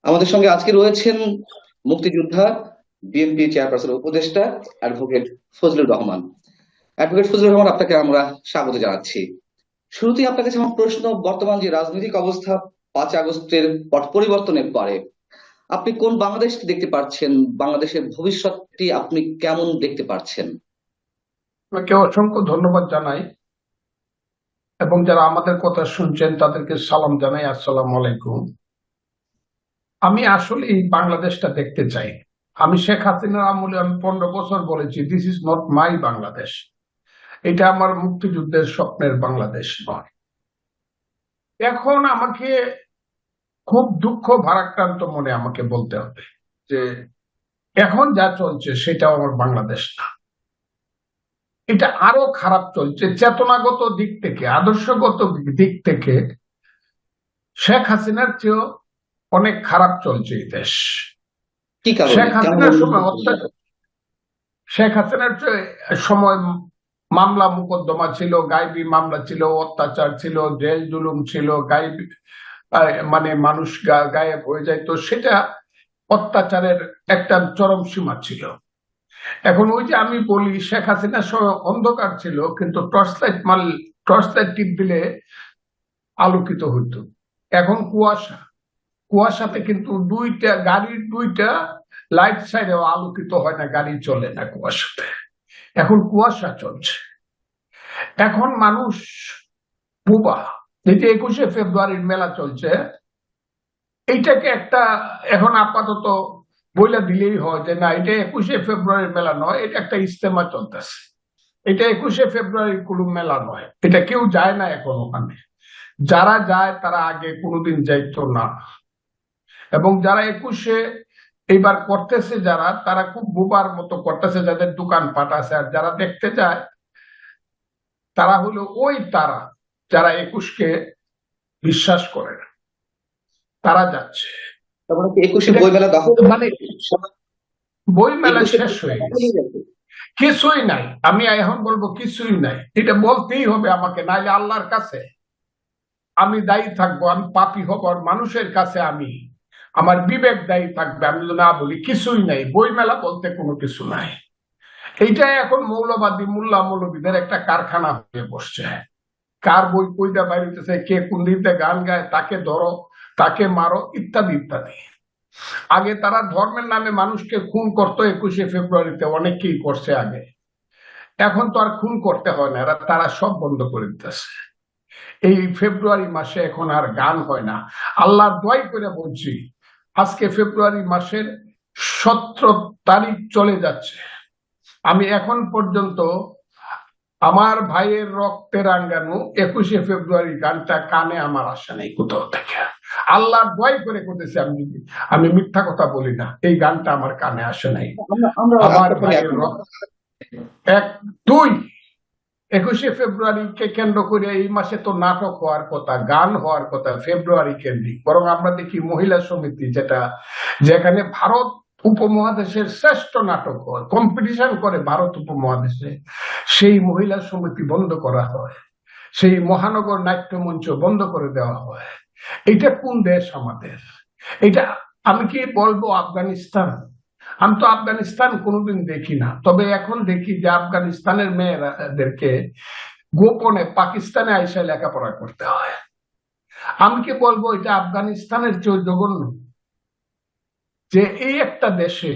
আমাদের সঙ্গে আজকে রয়েছেন মুক্তিযোদ্ধা, বিএনপি চেয়ারপারসনের উপদেষ্টা অ্যাডভোকেট ফজলুর রহমান। অ্যাডভোকেট ফজলুর রহমান, আপনাকে আমরা স্বাগত জানাচ্ছি। শুরুতেই আপনার কাছে আমার প্রশ্ন, বর্তমান যে রাজনৈতিক অবস্থা, 5 আগস্টের পট পরিবর্তনের পরে আপনি কোন বাংলাদেশ দেখতে পাচ্ছেন? বাংলাদেশের ভবিষ্যৎটি আপনি কেমন দেখতে পাচ্ছেন? আপনাকে অসংখ্য ধন্যবাদ জানাই এবং যারা আমাদের কথা শুনছেন তাদেরকে সালাম জানাই। আসসালামু আলাইকুম। আমি আসলে এই বাংলাদেশটা দেখতে চাই। আমি শেখ হাসিনার আমলে আমি 15 বছর বলেছি, this is not my Bangladesh. এটা আমার মুক্তিযুদ্ধের স্বপ্নের বাংলাদেশ নয়। এখন আমাকে খুব দুঃখ ভারাক্রান্ত মনে আমাকে বলতে হবে যে এখন যা চলছে সেটাও আমার বাংলাদেশ না। এটা আরো খারাপ চলছে চেতনাগত দিক থেকে, আদর্শগত দিক থেকে শেখ হাসিনার চেয়েও অনেক খারাপ চলছে এই দেশ। কি কারণে, শেখ কেমন হাসিনার সময় অনুভূতি? শেখ হাসিনার সময় মামলা মোকদ্দমা ছিল, গায়েবী মামলা ছিল, অত্যাচার ছিল, জেল জুলুম ছিল, গায়েবী মানে মানুষ গায়েব হয়ে যায়, তো সেটা অত্যাচারের একটা চরম সীমা ছিল। এখন ওই যে আমি বলি শেখ হাসিনার সময় অন্ধকার ছিল, কিন্তু টর্চ লাইট টিপ দিলে আলোকিত হইতো। এখন কুয়াশা, কুয়াশাতে কিন্তু দুইটা লাইট সাইডেও আলোকিত হয় না, গাড়ি চলে না কুয়াশাতে। এখন কুয়াশা চলছে। এখন মানুষ বোবা। এই যে 21শে ফেব্রুয়ারির মেলা চলছে, এইটাকে একটা এখন আপাতত বইলা দিলেই হয় যে না, এটা 21শে ফেব্রুয়ারির মেলা নয়, এটা একটা ইজতেমা চলতেছে। এটা 21শে ফেব্রুয়ারির কোনো মেলা নয়, এটা কেউ যায় না এখন ওখানে। যারা যায় তারা আগে কোনোদিন যাইতো না। এবং যারা 21শে এইবার করতেছে, যারা তারা খুব বোবার মতো করতেছে, যাদের দোকানপাট আছে। আর যারা দেখতে যায় তারা হলো ওই তারা যারা 21কে বিশ্বাস করে না, তারা যাচ্ছে। তার মানে কি 21শে এটা বইমেলা দখল? মানে বই মেলা 21শে শেষ হয়ে দখল গেছে, হয়ে গেছে? কিছুই নাই। আমি এখন বলবো কিছুই নাই, এটা বলতেই হবে আমাকে, নাইলে আল্লাহর কাছে আমি দায়ী থাকবো। আমি পাপী হব, আর মানুষের কাছে আমি, আমার বিবেক দায়ী থাকবে আমি যদি না বলি কিছুই নাই। বই মেলা বলতে কোনো কিছু নাই। এইটাই এখন মৌলবাদী মোল্লা মৌলবীদের একটা কারখানা হয়ে বসছে। কার বই কইটা বাইরেছে, কে কোন দিনতে গান গায়, তাকে ধরো, তাকে মারো, ইত্যাদি ইত্যাদি। আগে তারা ধর্মের নামে মানুষকে খুন করতো, 21শে ফেব্রুয়ারিতে অনেকেই করছে আগে। এখন তো আর খুন করতে হয় না, তারা সব বন্ধ করে দিতেছে। এই ফেব্রুয়ারি মাসে এখন আর গান হয় না। আল্লাহর দোয়াই করে বলছি, আজকে ফেব্রুয়ারি মাসের 17 তারিখ চলে যাচ্ছে, আমি এখন পর্যন্ত আমার ভাইয়ের রক্তে রাঙ্গানো 21শে ফেব্রুয়ারি গানটা কানে আমার আসে নাই কোথাও থেকে। আল্লাহর দোয়াই করে করতেছি, আমি মিথ্যা কথা বলি না, এই গানটা আমার কানে আসে নাই। আমরা আমার আপনার সঙ্গে ভাইয়ের একমত। রক্ত এক দুই 21শে ফেব্রুয়ারিকে কেন্দ্র করে এই মাসে তো নাটক হওয়ার কথা, গান হওয়ার কথা ফেব্রুয়ারি কেন্দ্রিক। বরং আমরা দেখি মহিলা সমিতি, যেখানে ভারত উপমহাদেশের শ্রেষ্ঠ নাটক হয়, কম্পিটিশন করে ভারত উপমহাদেশে, সেই মহিলা সমিতি বন্ধ করা হয়, সেই মহানগর নাট্যমঞ্চ বন্ধ করে দেওয়া হয়। এটা কোন দেশ আমাদের? এটা আমি কি বলবো আফগানিস্তান? আমি তো আফগানিস্তান কোনোদিন দেখি না, তবে এখন দেখি যে আফগানিস্তানের মেয়েদেরকে গোপনে পাকিস্তানে আইসা লেখাপড়া করতে হয়। আমি কি বলবো এটা আফগানিস্তানের চেয়ে জঘন্য? যে এই একটা দেশে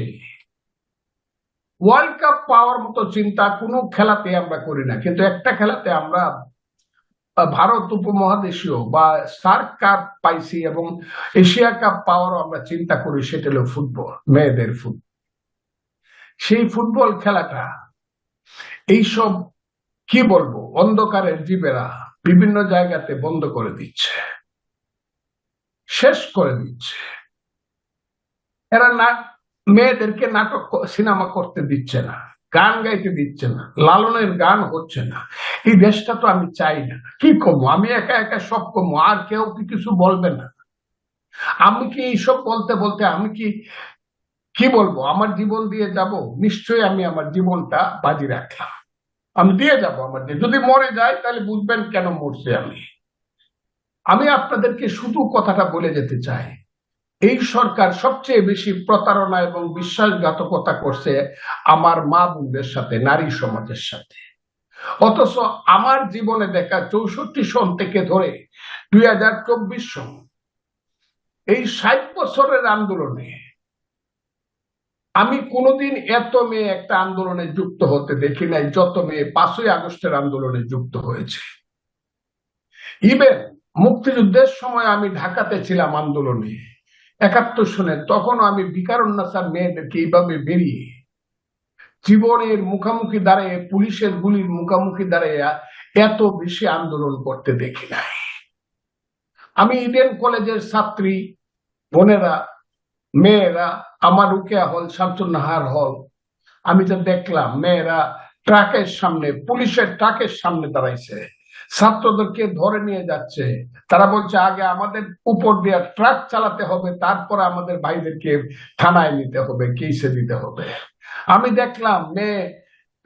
ওয়ার্ল্ড কাপ পাওয়ার মতো চিন্তা কোনো খেলাতে আমরা করি না, কিন্তু একটা খেলাতে আমরা ভারত উপমহাদেশীয় বা সার্ক কাপ পাইছি এবং এশিয়া কাপ পাওয়ারও আমরা চিন্তা করি, সেটা হলো ফুটবল, মেয়েদের ফুটবল। সেই ফুটবল খেলাটা এইসব কি বলবো অন্ধকারের জীবেরা বিভিন্ন জায়গাতে বন্ধ করে দিচ্ছে, শেষ করে দিচ্ছে। এরা না মেয়েদেরকে নাটক সিনেমা করতে দিচ্ছে না, গান গাইতে দিচ্ছে না, লালনের গান হচ্ছে না। এই দেশটা তো আমি চাই না। কি কমো আমি একা একা সব কমো, আর কেউ কি কিছু বলবে না? আমি কি এইসব বলতে বলতে আমি কি কি বলবো, আমার জীবন দিয়ে যাব? নিশ্চয়ই আমি আমার জীবনটা বাজি রাখলাম, আমি দিয়ে যাব আমার যদি মরে যাই তাহলে বুঝবেন কেন মরছি আমি। আমি আপনাদেরকে শুধু কথাটা বলে যেতে চাই, এই সরকার সবচেয়ে বেশি প্রতারণা এবং বিশ্বাসঘাতকতা করছে আমার মা বোনদের সাথে, নারী সমাজের সাথে। অথচ আমার জীবনে দেখা 64 সন থেকে ধরে 2024 সন, এই 60 বছরের আন্দোলনে আমি কোনোদিন এত মেয়ে একটা আন্দোলনে যুক্ত হতে দেখি নাই যত মেয়ে 5ই আগস্টের আন্দোলনে যুক্ত হয়েছে। ইভেন মুক্তিযুদ্ধের সময় আমি ঢাকাতে ছিলাম আন্দোলনে 71 সনে, তখন আমি বিকারুন্নাসার মেয়েদেরকে এইভাবে বেরিয়ে জীবনের মুখোমুখি দাঁড়িয়ে, পুলিশের গুলির মুখোমুখি দাঁড়িয়ে এত বেশি আন্দোলন করতে দেখি নাই। আমি ইডেন কলেজের ছাত্রী বোনেরা, মেয়েরা, আমার রুকেয়া হল, শামসুন্নাহার হল, আমি তো দেখলাম মেয়েরা ট্রাকের সামনে, পুলিশের ট্রাকের সামনে দাঁড়াইছে, ছাত্রদেরকে ধরে নিয়ে যাচ্ছে। তারা বলছে আগে আমাদের উপর দিয়ে ট্রাক চালাতে হবে, তারপর আমাদের ভাইদেরকে থানায় নিতে হবে, কেসে দিতে হবে। আমি দেখলাম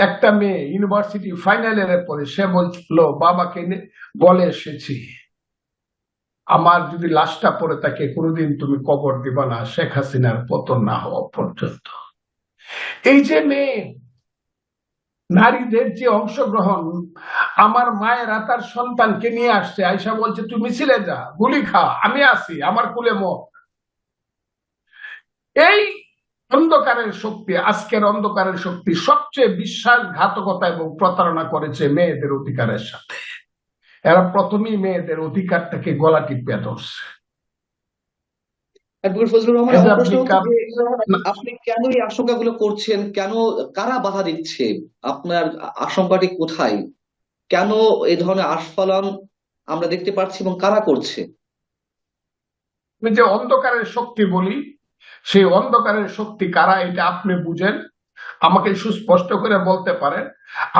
একটা মেয়ে ইউনিভার্সিটি ফাইনাল ইয়ারের পরে সে বললো বাবাকে বলে এসেছি, আমার যদি লাশটা পড়ে থাকে কোনোদিন তুমি কবর দিবা না, শেখ হাসিনার পতন না হওয়া পর্যন্ত। এই যে মেয়ে নারীদের যে অংশগ্রহণ, আমার মায়েরা তার সন্তানকে নিয়ে আসছে, আয়সা বলছে তুই মিছিলে যা, গুলি খা, আমি আছি, আমার কুলে মত। এই অন্ধকারের শক্তি, আজকের অন্ধকারের শক্তি সবচেয়ে বিশ্বাসঘাতকতা এবং প্রতারণা করেছে মেয়েদের অধিকারের সাথে। এরা প্রথমেই মেয়েদের অধিকারটাকে গলা টিপে ধরছে। অ্যাডভোকেট ফজলুর রহমান, আমার প্রশ্ন হচ্ছে যে আপনি কেন এই আশঙ্কাগুলো করছেন? কেন, কারা বাধা দিচ্ছে? আপনার আশঙ্কাটি কোথায়? কেন এই ধরনের আস্ফালন আমরা দেখতে পাচ্ছি এবং কারা করছে? আমি যে অন্ধকারের শক্তি বলি, সেই অন্ধকারের শক্তি কারা এটা আপনি বুঝেন, আমাকে সুস্পষ্ট করে বলতে পারেন।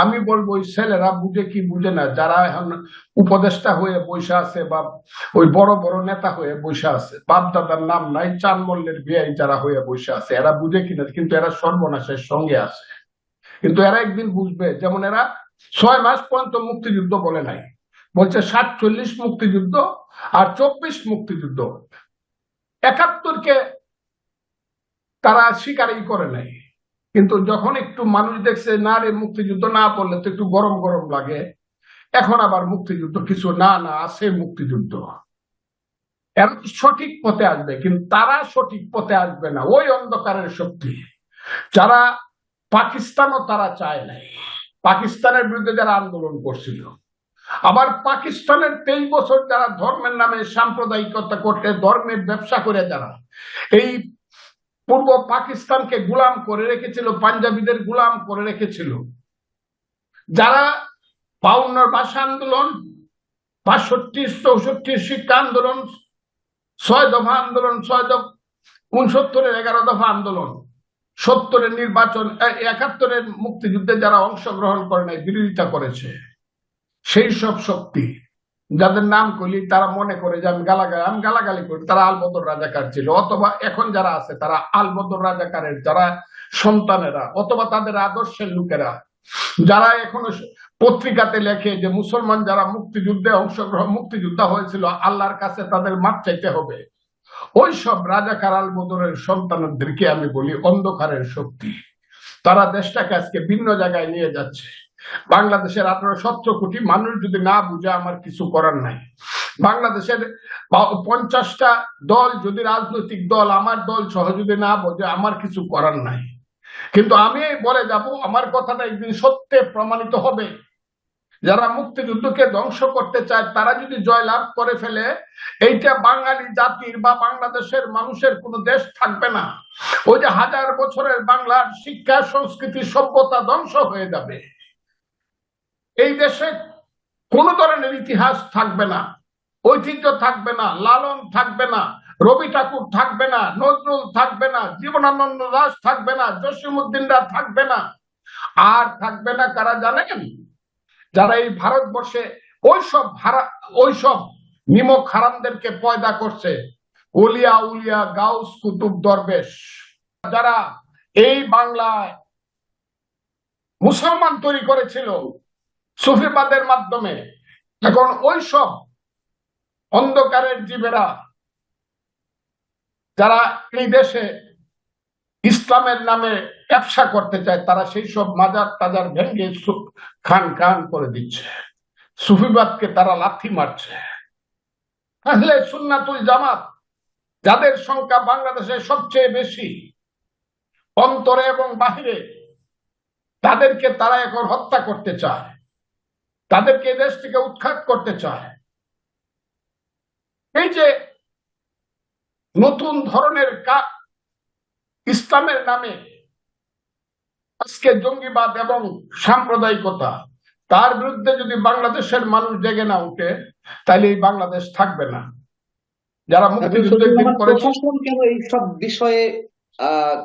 আমি বলবো ওই ছেলেরা বুঝে কি বুঝে না, যারা এখন উপদেষ্টা হয়ে বসে আছে বা ওই বড় বড় নেতা হয়ে বসে আছে, বাপ দাদার নাম নাই, চান মল্লের বিয়াই যারা হয়ে বসে আছে, এরা বুঝে কিনা, কিন্তু এরা সর্বনাশের সঙ্গে আছে। কিন্তু এরা একদিন বুঝবে। যেমন এরা 6 মাস পর্যন্ত মুক্তিযুদ্ধ বলে নাই, বলছে 47 মুক্তিযুদ্ধ আর 24 মুক্তিযুদ্ধ। 71কে তারা স্বীকারই করে নাই। কিন্তু যখন একটু মানুষ দেখছে না রে, মুক্তিযুদ্ধ না বললে তো একটু গরম গরম লাগে, এখন আবার মুক্তিযুদ্ধ কিছু না, না আছে মুক্তিযুদ্ধ। এরা সঠিক পথে আসবে, কিন্তু তারা সঠিক পথে আসবে না। ওই অন্ধকারের শক্তি যারা, পাকিস্তানও তারা চায় নাই, পাকিস্তানের বিরুদ্ধে যারা আন্দোলন করছিল, আবার পাকিস্তানের 23 বছর যারা ধর্মের নামে সাম্প্রদায়িকতা করতে, ধর্মের ব্যবসা করে যারা এই পূর্ব পাকিস্তানকে গোলাম করে রেখেছিল, পাঞ্জাবিদের গোলাম করে রেখেছিল, যারা 52 ভাষা আন্দোলন, 65, 64 শিক্ষা আন্দোলন, 6 দফা আন্দোলন, 69 11 দফা আন্দোলন, 70 নির্বাচন, 71 মুক্তিযুদ্ধে যারা অংশগ্রহণ করে নাই, বিরোধিতা করেছে, সেই সব শক্তি যাদের নাম করলি তারা মনে করে যে আমি গালাগালি করি, তারা আলবদর রাজাকার ছিল, অথবা এখন যারা আছে তারা আলবদর রাজাকারের যারা সন্তানেরা, অথবা তাদের আদর্শের লোকেরা, যারা এখনো পত্রিকাতে লেখে যে মুসলমান যারা মুক্তিযোদ্ধা হয়েছিল আল্লাহর কাছে তাদের মাপ চাইতে হবে, ওই সব রাজাকার আলবদরের সন্তানদেরকে আমি বলি অন্ধকারের শক্তি। তারা দেশটাকে আজকে ভিন্ন জায়গায় নিয়ে যাচ্ছে। বাংলাদেশের 17 কোটি মানুষ যদি না বুঝে, আমার কিছু করার নাই। বাংলাদেশের 50টা দল যদি, রাজনৈতিক দল, আমার দল সহ যদি না বোঝে, আমার কিছু করার নাই। কিন্তু আমি বলে যাব, আমার কথাটা একদিন সত্যে প্রমাণিত হবে। যারা মুক্তিযুদ্ধকে ধ্বংস করতে চায় তারা যদি জয়লাভ করে ফেলে, এইটা বাঙালি জাতির বা বাংলাদেশের মানুষের কোনো দেশ থাকবে না। ওই যে 1000 বছরের বাংলার শিক্ষা, সংস্কৃতি, সভ্যতা ধ্বংস হয়ে যাবে। এই দেশে কোন ধরনের ইতিহাস থাকবে না, ঐতিহ্য থাকবে না, লালন থাকবে না, রবি ঠাকুর থাকবে না, নজরুল থাকবে না, জীবনানন্দ দাশ থাকবে না, জসীমউদ্দিনরা থাকবে না। আর থাকবে না কারা জানেন? যারা এই ভারতবর্ষে ওইসব নিমক হারামদেরকে পয়দা করছে, ওলিয়া উলিয়া, গাউস, কুতুব, দরবেশ, যারা এই বাংলায় মুসলমান তৈরি করেছিল সুফিবাদের মাধ্যমে। এখন ওইসব অন্ধকারের জীবেরা যারা এই দেশে ইসলামের নামে ব্যবসা করতে চায় তারা সেই সব মাজার টাজার ভেঙে খান খান করে দিচ্ছে, সুফিবাদকে তারা লাথি মারছে। আহলে সুন্নাতুল জামাত, যাদের সংখ্যা বাংলাদেশে সবচেয়ে বেশি অন্তরে এবং বাহিরে, তাদেরকে তারা এখন হত্যা করতে চায়, তাদেরকে দেশ থেকে উৎখাত করতে চায়। এই যে নতুন ধরনের ইসলামের নামে আজকে জঙ্গিবাদ এবং সাম্প্রদায়িকতা, তার বিরুদ্ধে যদি বাংলাদেশের মানুষ জেগে না উঠে, তাহলে এই বাংলাদেশ থাকবে না। যারা মুক্তিযুদ্ধের দিন করেছে, প্রশাসন কেন এই সব বিষয়ে আহ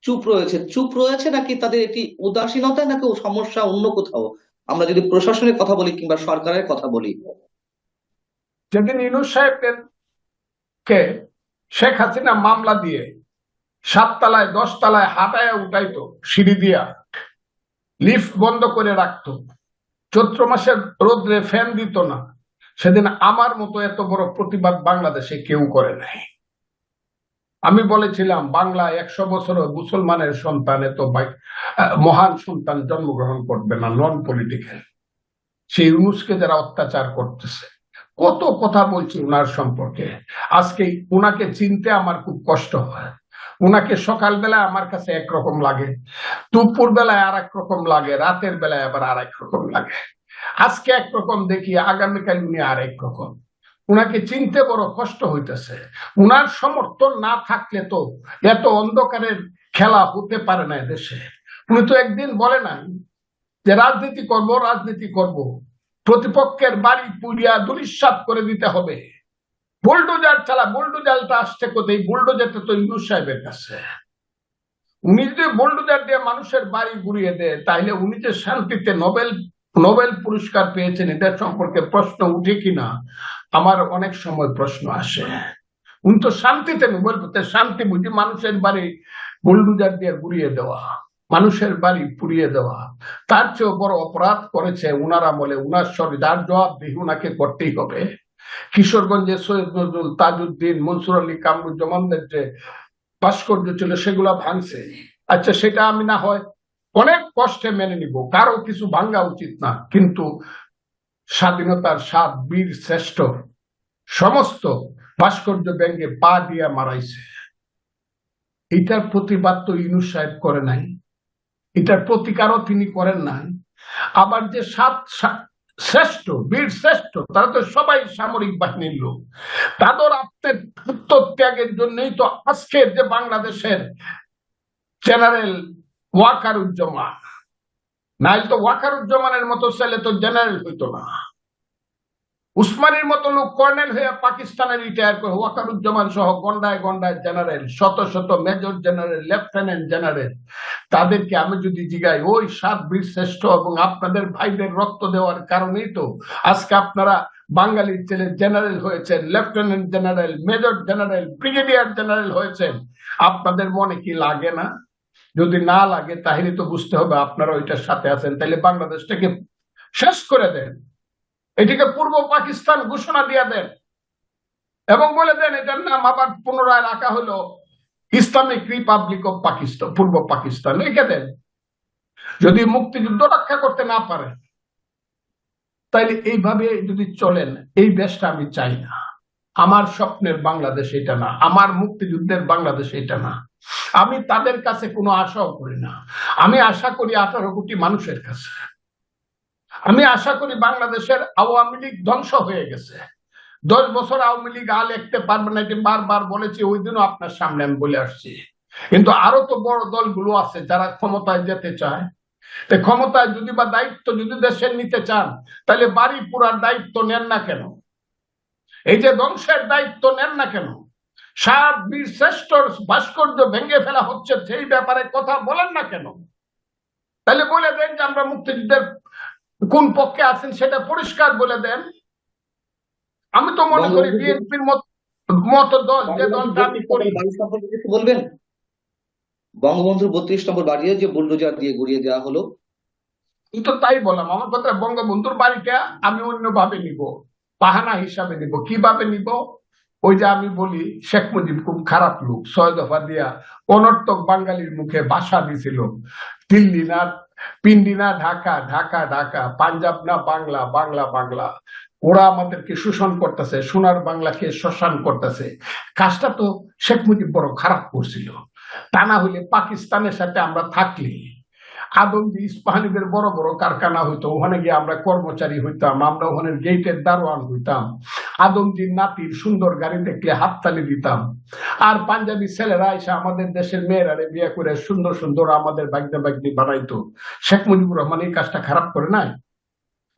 চুপ রয়েছে নাকি তাদের এটি উদাসীনতা নাকি সমস্যা অন্য কোথাও? আমরা যদি প্রশাসনের কথা বলি কিংবা সরকারের কথা বলি, যেদিন ইউনূস সাহেবকে শেখ হাসিনা মামলা দিয়ে 7 তলায় 10 তলায় হাঁটায় উঠাইতো, সিঁড়ি দিয়া লিফট বন্ধ করে রাখতো, চৈত্র মাসের রোদ্রে ফ্যান দিত না, সেদিন আমার মতো এত বড় প্রতিবাদ বাংলাদেশে কেউ করে নাই। আমি বলেছিলাম বাংলায় 100 বছর মুসলমানের সন্তান এত মহান সন্তান জন্মগ্রহণ করবে না, নন পলিটিক্যাল। সেই ইউনূসকে যারা অত্যাচার করতেছে, কত কথা বলছি উনার সম্পর্কে, আজকে উনাকে চিনতে আমার খুব কষ্ট হয়। উনাকে সকালবেলায় আমার কাছে একরকম লাগে, দুপুর বেলায় আর এক রকম লাগে, রাতের বেলায় আবার আর এক রকম লাগে। আজকে একরকম দেখি, আগামীকাল উনি আর এক রকম। উনাকে চিনতে বড় কষ্ট হইতেছে। উনার সমর্থন না থাকলে তো এত অন্ধকারের খেলা হতে পারে না দেশে। উনি তো একদিন বলে নাই যে রাজনীতি করব, প্রতিপক্ষের বাড়ি পুড়িয়া ধূলিসাৎ করে দিতে হবে। বুলডোজার চালা, বুলডোজারটা আসছে কোথায়? বুলডোজারটা তো ইউনূস সাহেবের কাছে। উনি যদি বুলডোজার দিয়ে মানুষের বাড়ি গুড়িয়ে দেয়, তাহলে উনি যে শান্তিতে নোবেল পুরস্কার পেয়েছেন, এটার সম্পর্কে প্রশ্ন উঠে কিনা আমার অনেক সময় প্রশ্ন আসে। উনি তো শান্তিতে নোবেল পেতে, শান্তি বুঝি মানুষের বাড়ি বুলডোজার দিয়ে গুড়িয়ে দেওয়া, মানুষের বাড়ি পুড়িয়ে দেওয়া, তার চেয়েও বড় অপরাধ করেছে উনারা বলে। উনার সঙ্গে যার জবাবদিহি উনাকে করতেই হবে। কিশোরগঞ্জে সৈয়দ নজরুল, তাজউদ্দিন, মনসুর আলী, কামরুজ্জামানদের যে ভাস্কর্য ছিল সেগুলা ভাঙছে। আচ্ছা, সেটা আমি না হয় অনেক কষ্টে মেনে নিব, কারো কিছু ভাঙ্গা উচিত না, কিন্তু স্বাধীনতার 7 বীর শ্রেষ্ঠ সমস্ত ভাস্কর্য ভেঙে পা দিয়া মারাইছে। এটার প্রতিবাদ তো ইউনূস সাহেব করে নাই, এটার প্রতিকারও তিনি করেন নাই। আবার যে 7 শ্রেষ্ঠ বীর শ্রেষ্ঠ, তারা তো সবাই সামরিক বাহিনীর লোক, তাদের আত্মত্যাগের জন্যই তো আজকের যে বাংলাদেশের জেনারেল ওয়াকারুজ্জামান, নাইল তো ওয়াকারুজ্জামানের মতো ছেলে তো জেনারেল হইতো না। উসমানীর মতো লোক কর্নেল হয়ে পাকিস্তানে রিটায়ার করে, ওয়াকারুজ্জামান সহ গন্ডায় গন্ডায় জেনারেল, শত শত মেজর জেনারেল, লেফটেন্যান্ট জেনারেল। তাদেরকে আমি যদি জিগাই, ওই 7 বীর শ্রেষ্ঠ এবং আপনাদের ভাইদের রক্ত দেওয়ার কারণেই তো আজকে আপনারা বাঙালির ছেলে জেনারেল হয়েছেন, lieutenant general, major general, brigadier general হয়েছেন। আপনাদের মনে কি লাগে না? যদি না লাগে তাহলে তো বুঝতে হবে আপনারা ওইটার সাথে আছেন। তাহলে বাংলাদেশটাকে শেষ করে দেন, এটিকে পূর্ব পাকিস্তান ঘোষণা দিয়ে দেন এবং বলে দেন এটার নাম আবার পুনরায় রাখা হলো ইসলামিক রিপাবলিক অফ পাকিস্তান, পূর্ব পাকিস্তান লিখে দেন। যদি মুক্তিযুদ্ধ রক্ষা করতে না পারে, তাইলে এইভাবে যদি চলেন, এই দেশটা আমি চাই না। আমার স্বপ্নের বাংলাদেশ এটা না, আমার মুক্তিযুদ্ধের বাংলাদেশ এটা না। আমি তাদের কাছে কোনো আশাও করি না। আমি আশা করি 18 কোটি মানুষের কাছে। আমি আশা করি বাংলাদেশের আওয়ামী লীগ ধ্বংস হয়ে গেছে। 10 বছর আওয়ামী লীগ লিখতে পারবে না, এটি বারবার বলেছি, ওই দিনও আপনার সামনে আমি বলে আসছি। কিন্তু আরো তো বড় দলগুলো আছে যারা ক্ষমতায় যেতে চায়। ক্ষমতায় যদি বা দায়িত্ব যদি দেশের নিতে চান, তাহলে বাড়ি পুরার দায়িত্ব নেন না কেন? এই যে ধ্বংসের দায়িত্ব নেন না কেন? 7 বীর শ্রেষ্ঠ ভাস্কর্য ভেঙে ফেলা হচ্ছে, সেই ব্যাপারে কথা বলেন না কেন? তাহলে বলে দেন যে আমরা মুক্তিযুদ্ধের কোন পক্ষে আছেন, সেটা পরিষ্কার বলে দেন। আমি তো মনে করি বিএনপির মতো দল, যে দলটা আমি করি। বলবেন বঙ্গবন্ধুর 32 নম্বর বাড়িও যে বুলডোজার দিয়ে গুড়িয়ে দেওয়া হলো? কিন্তু তাই বললাম, আমার কথা বঙ্গবন্ধুর বাড়িটা আমি অন্যভাবে নিব, বাহানা হিসাবে নিব। কিভাবে নিব? ওই যে আমি বলি শেখ মুজিব খুব খারাপ লোক, 6 দফা দিয়া অনর্থক বাঙালির মুখে ভাষা দিছিল, দিল্লি না পিন্ডি না ঢাকা, ঢাকা ঢাকা, পাঞ্জাব না বাংলা, বাংলা বাংলা। ওরা আমাদেরকে শোষণ করতেছে, সোনার বাংলাকে শ্মশান করতেছে। কাজটা তো শেখ মুজিব বড় খারাপ করছিল। তা না হইলে পাকিস্তানের সাথে আমরা থাকলে আদমজি ইস্পাহানিদের বড় বড় কারখানা হইতো, ওখানে গিয়ে আমরা কর্মচারী হইতাম, আমরা ওখানে গেটের দারোয়ান হইতাম। আদমজির নাতির সুন্দর গাড়ি দেখলে হাততালি দিতাম। আর পাঞ্জাবি ছেলেরা এসে আমাদের দেশের মেয়েরারে বিয়ে করে সুন্দর সুন্দর আমাদের বাগদা বাগদি বানাইতো। শেখ মুজিবুর রহমান এই কাজটা খারাপ করে নাই,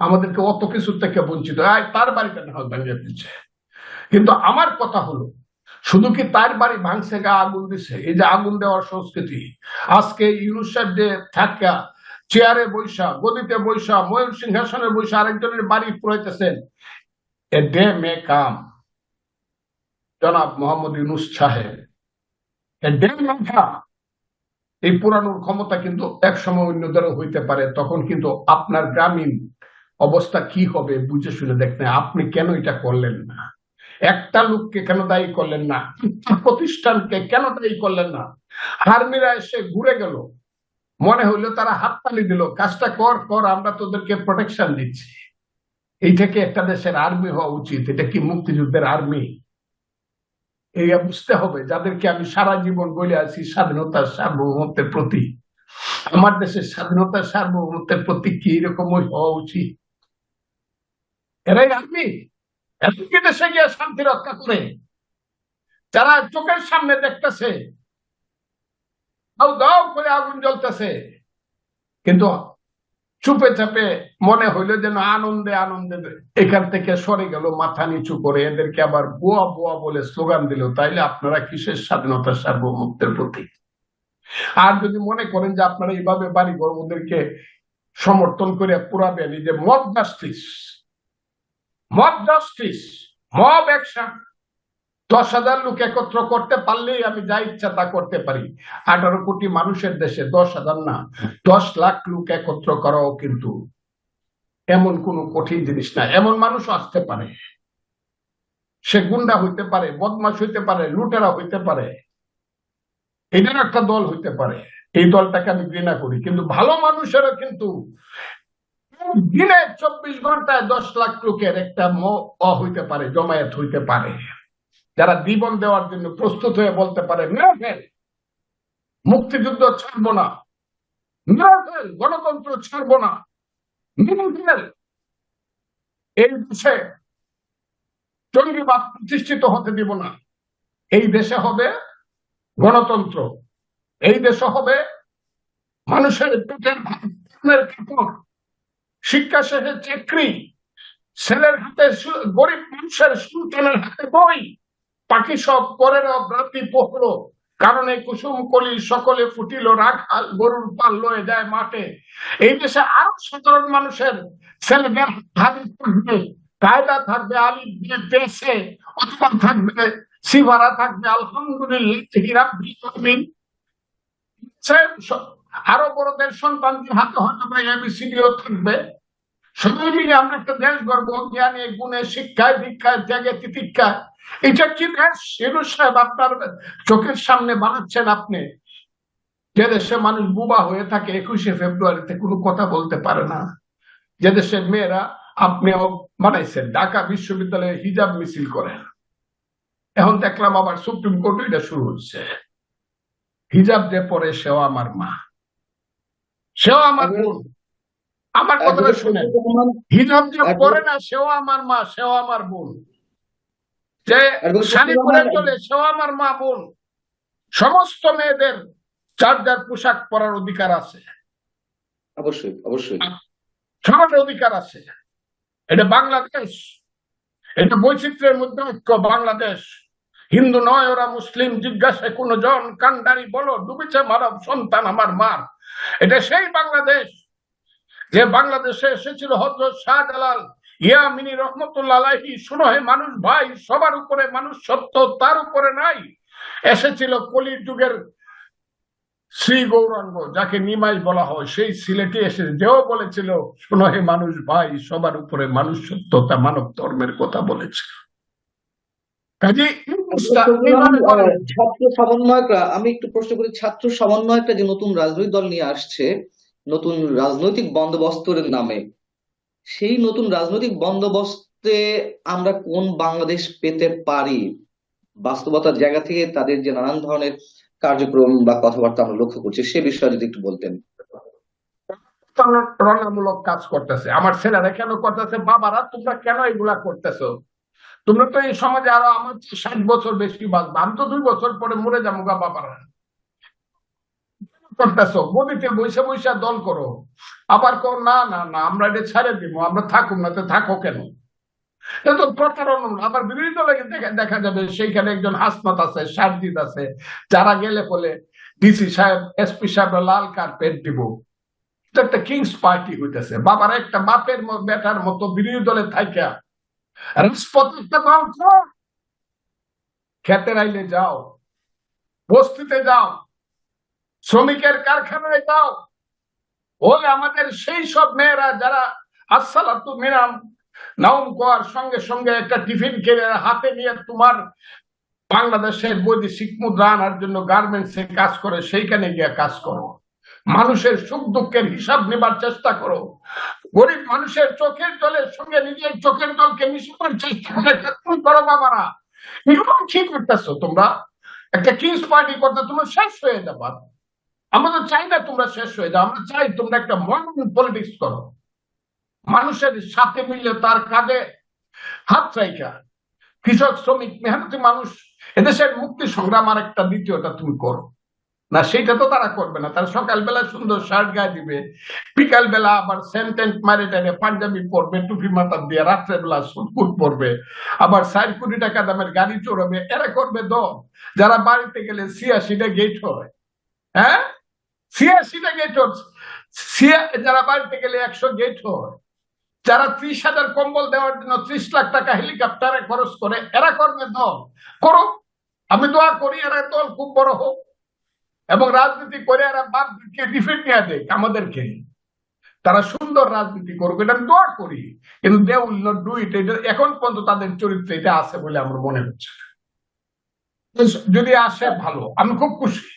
আমাদেরকে অত কিছু থেকে বঞ্চিত। তার বাড়িটা না হয় ভেঙে দিচ্ছে, কিন্তু আমার কথা হলো শুধু কি তার বাড়ি ভাঙছে, গা আগুন দিছে? এই যে আগুন দেওয়ার সংস্কৃতি, আজকে ইউনুস সাহেব যে থাকা চেয়ারে বৈশা, গদিতে বৈশা, ময়ূর সিংহাসনে বৈশা আরেকজনের বাড়ি পুরাইতেছেন, এ ডে মে কাম জনাব মোহাম্মদ ইউনুস সাহেব, এ ডে মে কাম। এই পুরানোর ক্ষমতা কিন্তু একসময় অন্যদেরও হইতে পারে, তখন কিন্তু আপনার গ্রামীণ অবস্থা কি হবে বুঝে শুনে দেখতে। আপনি কেন এটা করলেন না? একটা লোককে কেন দায়ী করলেন না? প্রতিষ্ঠানকে কেন দায়ী করলেন না? আর্মিরা এসে ঘুরে গেল, মনে হইলো তারা হাততালি দিল, কাজটা কর কর, আমরা তোদেরকে প্রোটেকশন দিচ্ছি। এই থেকে একটা দেশের আর্মি হওয়া উচিত। এটা কি মুক্তিযুদ্ধের আর্মি? এই বুঝতে হবে। যাদেরকে আমি সারা জীবন বলে আছি স্বাধীনতার সার্বভৌমত্বের প্রতি, আমার দেশের স্বাধীনতার সার্বভৌমত্বের প্রতি কি এরকম হওয়া উচিত? এরাই আর্মি? এতকে দেশে গিয়ে শান্তি রক্ষা করে, যারা চোখের সামনে দেখতেছে দাও দাও করে আগুন জ্বলতেছে, কিন্তু চুপে চাপে মনে হইলো যেন আনন্দে আনন্দে এখান থেকে সরে গেল, মাথা নিচু করে এদেরকে আবার বুয়া বুয়া বলে স্লোগান দিল। তাইলে আপনারা কিসের স্বাধীনতার সার্বভৌমত্বের প্রতি? আর যদি মনে করেন যে আপনারা এইভাবে বাড়িঘর ওদেরকে সমর্থন করে পুরাবেন, এই যে mob justice, mob justice, mob action, 10,000 লোক একত্র করতে পারলেই আমি যা ইচ্ছা তা করতে পারি। 18 কোটি মানুষের দেশে 10,000 না, 10 লাখ লোক একত্র করাও কিন্তু এমন কোনো কঠিন জিনিস না। এমন মানুষ আসতে পারে, সে গুন্ডা হইতে পারে, বদমাশ হইতে পারে, লুটেরা হইতে পারে, এটার একটা দল হইতে পারে। এই দলটাকে আমি ঘৃণা করি, কিন্তু ভালো মানুষেরও কিন্তু দিনে 24 ঘন্টায় 10 লাখ লোকের একটা হইতে পারে, জমায়েত হইতে পারে, যারা জীবন দেওয়ার জন্য প্রস্তুত হয়ে বলতে পারে মুক্তিযুদ্ধ ছাড়বো না, গণতন্ত্র ছাড়বো না, এই দেশে জঙ্গিবাদ প্রতিষ্ঠিত হতে দিব না, এই দেশে হবে গণতন্ত্র, এই দেশে হবে মানুষের পেটের কাপড়, শিক্ষা শেষে চাকরি, ছেলের হাতে গরিব মানুষের সন্তানের হাতে বই, পাখি সব পরের রাতি পহলো, কারণে কুসুম কলি সকলে ফুটিল, রাখাল গরুর পাল লয়ে যায় মাঠে। এই দেশে আরো সাধারণ মানুষের ছেলেদের হাতে থাকবে কায়দা, থাকবে আলিফ দেশে, অথবা থাকবে সিভারা, থাকবে আলহামদুলিল্লাহ, আরো বড়দের সন্তানদের হাতে হয়তো বা এবিসিডিও থাকবে। সবাই মিলে আমরা একটা দেশ গর্ব, জ্ঞানে গুণে শিক্ষায় দীক্ষায় ত্যাগে তিতিক্ষা। এটা কি দেশ ইউনুস সাহেব আপনার চোখের সামনে বানাচ্ছেন আপনি? যে দেশে মানুষ বুবা হয়ে থাকে 21শে ফেব্রুয়ারিতে কোনো কথা বলতে পারে না, যে দেশের মেয়েরা আপনিও বানাইছেন ঢাকা বিশ্ববিদ্যালয়ে হিজাব মিছিল করেন। এখন দেখলাম আবার সুপ্রিম কোর্টে এটা শুরু হচ্ছে, হিজাব যে পরে সেও আমার মা, সেও আমার বোন। আমার কথাটা শুনেন, হিজাব যে পরে না সেও আমার মা, সেও আমার বোন, যে শাড়ি পরে চলে সেও আমার মা বোন। সমস্ত মেয়েদের যার যার পোশাক পরার অধিকার আছে, অবশ্যই অবশ্যই সবার অধিকার আছে। এটা বাংলাদেশ, এটা বৈচিত্র্যের মধ্যে ঐক্য বাংলাদেশ। হিন্দু নয় ওরা মুসলিম, জিজ্ঞাসা কোন জন, কান্ডারি বলো ডুবেছে মানব সন্তান আমার মার। এটা সেই বাংলাদেশ যে বাংলাদেশে এসেছিল হযরত শাহজালাল ইয়ামিনী রহমতুল্লাহ আলাইহি। শুনো হে মানুষ ভাই, সবার উপরে মানুষ সত্য, তার উপরে নাই। এসেছিল কলির যুগের শ্রী গৌরাঙ্গ, যাকে নিমাই বলা হয়, সেই সিলেটে এসে যেও বলেছিল শোনো হে মানুষ ভাই, সবার উপরে মানুষ সত্য, তা মানব ধর্মের কথা বলেছিল। কাজে আসলে শুনলাম ছাত্র সমন্বয়করা, আমি একটু প্রশ্ন করি, ছাত্র সমন্বয়করা যে নতুন রাজনৈতিক দল নিয়ে আসছে নতুন রাজনৈতিক বন্দোবস্তের নামে, সেই নতুন রাজনৈতিক বন্দোবস্তে আমরা কোন বাংলাদেশ পেতে পারি? বাস্তবতার জায়গা থেকে তাদের যে নানান ধরনের কার্যক্রম বা কথাবার্তা আমরা লক্ষ্য করছি, সে বিষয়ে যদি একটু বলতেন। প্রণামূলক কাজ করতেছে। আমার ছেলেরা কেন করতেছে? বাবারা তোমরা কেন এগুলা করতেছো? তোমরা তো এই সমাজে আরো আমার 60 বছর বেশি বাঁচবে, আমি তো 2 বছর পরে মরে যাবো গা। বাবারা করতেছো গদিতে বৈশা বৈশা দল করো, আবার কো না না না আমরা এটা ছেড়ে দিব, আমরা থাকুক না। তো থাকো কেন? এটা তো প্রতারণা। আবার বিরোধী দলে দেখা যাবে সেইখানে একজন হাসনাত আছে, সারজিৎ আছে, যারা গেলে বলে ডিসি সাহেব এসপি সাহেব লাল কার্পেট দিব। এটা একটা কিংস পার্টি হইতেছে। বাবার একটা বাপের বেটার মতো বিরোধী দলে থাইকা রাজপথে একটা দল কর। খেতে রাইলে যাও, বস্তিতে যাও, শ্রমিকের কারখানায় যাও। ওই আমাদের সেই সব মেয়েরা যারা আসসালাতু মিনাম নাউম কোয়ার সঙ্গে সঙ্গে একটা টিফিন কিনে হাতে নিয়ে তোমার বাংলাদেশের বৈদেশিক মুদ্রা আনার জন্য গার্মেন্টসে কাজ করে, সেইখানে গিয়ে কাজ করো। মানুষের সুখ দুঃখের হিসাব নেবার চেষ্টা করো। গরিব মানুষের চোখের জলের সঙ্গে নিজের চোখের জলকে মিশানোর চেষ্টা করো। বাবারা এগুলো কি করতেছো তোমরা? একটা কিংস পার্টি করতে তোমরা শেষ হয়ে যাবা। আমরা তো চাই না তোমরা শেষ হয়ে যাও, আমরা চাই তোমরা একটা মডার্ন পলিটিক্স করো, মানুষের সাথে মিলে তার কাঁধে হাত রাইখা। কৃষক শ্রমিক মেহনতি মানুষ, এদেশের মুক্তি সংগ্রাম আর একটা দ্বিতীয়টা তুমি করো না। সেইটা তো তারা করবে না। তারা সকালবেলা সুন্দর শার্ট গায়ে দিবে, বিকাল বেলা আবার সেন্টেন্ট মারে টাইনে পাঞ্জাবি পরবে, টুপি মাথা দিয়ে, রাত্রেবেলা সুটকুট পরবে, আবার 4 কোটি টাকা দামের গাড়ি চড়বে। এরা করবে দল যারা বাড়িতে গেলে 86টা গেট হয়। হ্যাঁ, 86টা গেট হচ্ছে। যারা বাড়িতে গেলে 100 গেট হয়। যারা 30,000 কম্বল দেওয়ার জন্য 30 লাখ টাকা হেলিকপ্টারে খরচ করে, এরা করবে দল। করো, আমি দোয়া করি এরা দল খুব বড় হোক এবং রাজনীতি করে এরা বাপকে ডিফিট নিয়ে দেখ আমাদেরকে। তারা সুন্দর রাজনীতি করবে, এটা আমি দোয়া করি। কিন্তু they will not do it. এটা এখন পর্যন্ত তাদের চরিত্রে এটা আছে বলে আমার মনে হচ্ছে। যদি আসে ভালো, আমি খুব খুশি।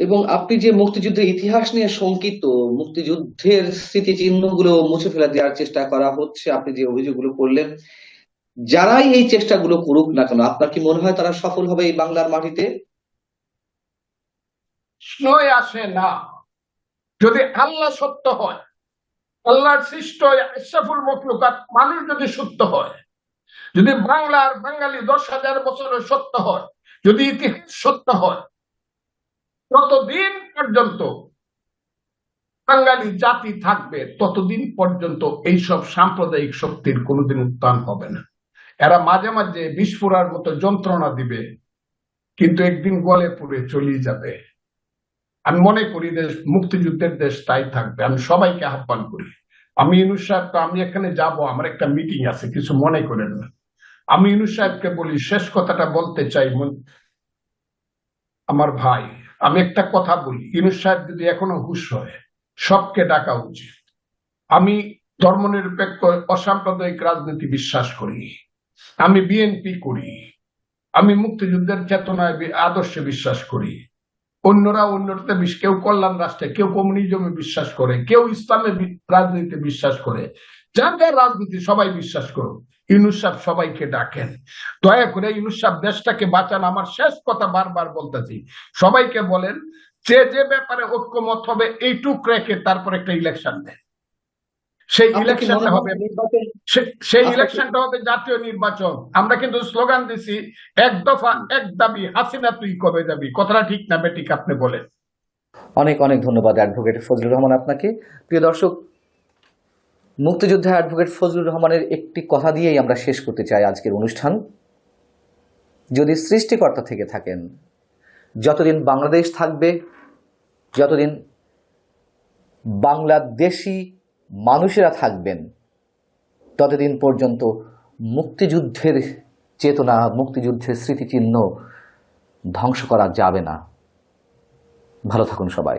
এবং আপনি যে মুক্তিযুদ্ধের ইতিহাস নিয়ে শঙ্কিত, মুক্তিযুদ্ধের স্মৃতিচিহ্নগুলো মুছে ফেলে দেওয়ার চেষ্টা করা হচ্ছে, আপনি যে অভিযোগগুলো করলেন, যারাই এই চেষ্টাগুলো করুক না কেন, আপনার কি মনে হয় তারা সফল হবে এই বাংলার মাটিতে? প্রশ্নই আসে না। যদি আল্লাহ সত্য হয়, আল্লাহর সৃষ্ট আশরাফুল মখলুকাত মানুষ যদি সত্য হয়, যদি বাংলার বাঙালি 10,000 বছরের সত্য হয়, যদি ইতিহাস সত্য হয়, ততদিন পর্যন্ত বাঙালি জাতি থাকবে, ততদিন পর্যন্ত এইসব সাম্প্রদায়িক শক্তির কোনোদিন উত্থান হবে না। এরা মাঝে মাঝে বিস্ফোরার মতো যন্ত্রণা দিবে, কিন্তু একদিন গলে পড়ে চলে যাবে। আমি মনে করি দেশ মুক্তিযুদ্ধের দেশ তাই থাকবে। আমি সবাইকে আহ্বান করি। আমি ইউনূস সাহেব, তো আমি এখানে যাব, আমার একটা মিটিং আছে, কিছু মনে করেন না। আমি ইউনূস সাহেবকে বলি, শেষ কথাটা বলতে চাই। আমার ভাই, আমি একটা কথা বলি, ইউনূস সাহেব যদি এখনো হুঁশ হয়, সবকে ডাকা উচিত। আমি ধর্মনিরপেক্ষ অসাম্প্রদায়িক রাজনীতি বিশ্বাস করি, আমি বিএনপি করি, আমি মুক্তিযুদ্ধের চেতনায় আদর্শে বিশ্বাস করি। অন্যরা অন্যতে কেউ কল্যাণ রাষ্ট্রে, কেউ কমিউনিজমে বিশ্বাস করে, কেউ ইসলামের রাজনীতিতে বিশ্বাস করে। যার যার রাজনীতি সবাই বিশ্বাস করো। ইউনূস সাহেব সবাইকে ডাকেন, দয়া করে ইউনূস সাহেব দেশটাকে বাঁচান। আমার শেষ কথা বারবার বলতেছি, সবাইকে বলেন যে যে ব্যাপারে ঐক্যমত হবে এইটুক রেখে তারপর একটা ইলেকশন দেন। সেই ইলেকশনটা হবে জাতীয় নির্বাচন। আমরা কিন্তু স্লোগান দিছি, এক দফা এক দাবি, হাসিনা তুই কবে যাবি। কথাটা ঠিক না বেঠিক আপনি বলেন? অনেক অনেক ধন্যবাদ অ্যাডভোকেট ফজলুর রহমান আপনাকে। প্রিয় দর্শক, মুক্তিযোদ্ধা অ্যাডভোকেট ফজলুর রহমানের একটি কথা দিয়েই আমরা শেষ করতে চাই আজকের অনুষ্ঠান। যদি সৃষ্টিকর্তা থেকে থাকেন, যতদিন বাংলাদেশ থাকবে, যতদিন বাংলাদেশি মানুষেরা থাকবেন, ততদিন পর্যন্ত মুক্তিযুদ্ধের চেতনা, মুক্তিযুদ্ধের স্মৃতিচিহ্ন ধ্বংস করা যাবে না। ভালো থাকুন সবাই।